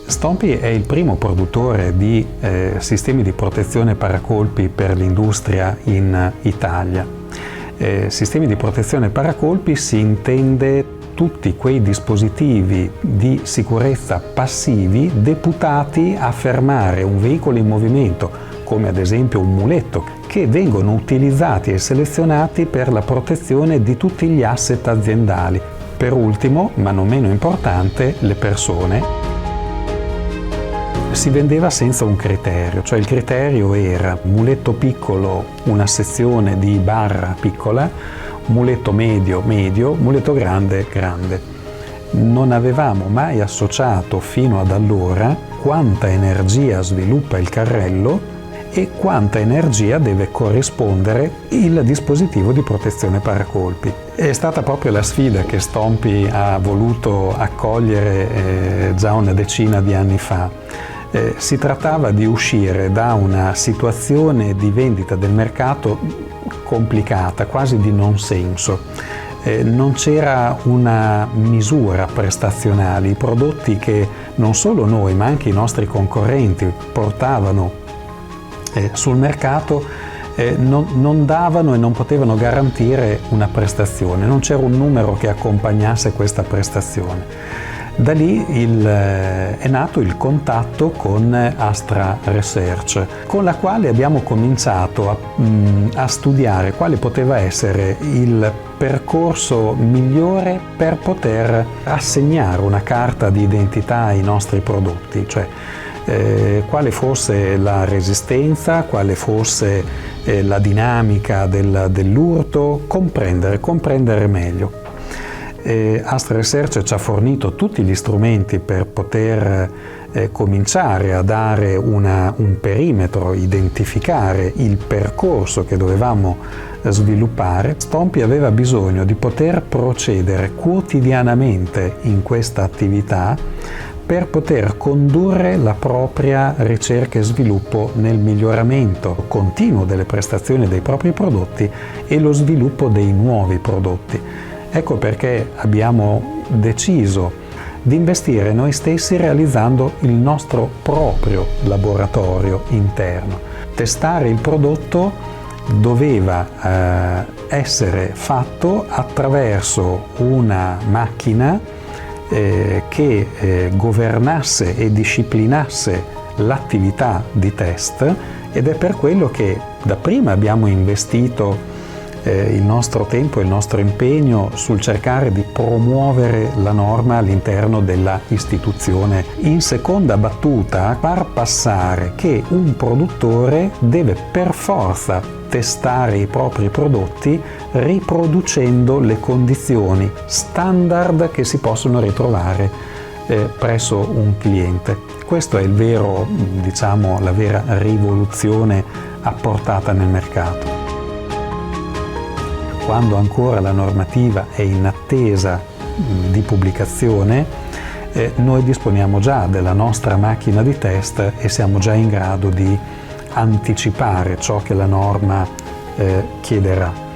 Stompy è il primo produttore di sistemi di protezione paracolpi per l'industria in Italia. Sistemi di protezione paracolpi si intende tutti quei dispositivi di sicurezza passivi deputati a fermare un veicolo in movimento, come ad esempio un muletto, che vengono utilizzati e selezionati per la protezione di tutti gli asset aziendali. Per ultimo, ma non meno importante, le persone. Si vendeva senza un criterio, cioè il criterio era muletto piccolo, una sezione di barra piccola, muletto medio, medio, muletto grande, grande. Non avevamo mai associato fino ad allora quanta energia sviluppa il carrello e quanta energia deve corrispondere il dispositivo di protezione paracolpi. È stata proprio la sfida che Stompy ha voluto accogliere già una decina di anni fa. Si trattava di uscire da una situazione di vendita del mercato complicata, quasi di non senso. Non c'era una misura prestazionale. I prodotti che non solo noi ma anche i nostri concorrenti portavano sul mercato non davano e non potevano garantire una prestazione, non c'era un numero che accompagnasse questa prestazione. Da lì è nato il contatto con Astra Research, con la quale abbiamo cominciato a studiare quale poteva essere il percorso migliore per poter assegnare una carta di identità ai nostri prodotti, cioè quale fosse la resistenza, quale fosse la dinamica dell'urto, comprendere meglio. Astra Research ci ha fornito tutti gli strumenti per poter cominciare a dare un perimetro, identificare il percorso che dovevamo sviluppare. Stompy aveva bisogno di poter procedere quotidianamente in questa attività per poter condurre la propria ricerca e sviluppo nel miglioramento continuo delle prestazioni dei propri prodotti e lo sviluppo dei nuovi prodotti. Ecco perché abbiamo deciso di investire noi stessi realizzando il nostro proprio laboratorio interno. Testare il prodotto doveva essere fatto attraverso una macchina che governasse e disciplinasse l'attività di test, ed è per quello che dapprima abbiamo investito il nostro tempo e il nostro impegno sul cercare di promuovere la norma all'interno della istituzione. In seconda battuta, far passare che un produttore deve per forza testare i propri prodotti riproducendo le condizioni standard che si possono ritrovare presso un cliente. Questo è il vero, la vera rivoluzione apportata nel mercato. Quando ancora la normativa è in attesa di pubblicazione, noi disponiamo già della nostra macchina di test e siamo già in grado di anticipare ciò che la norma chiederà.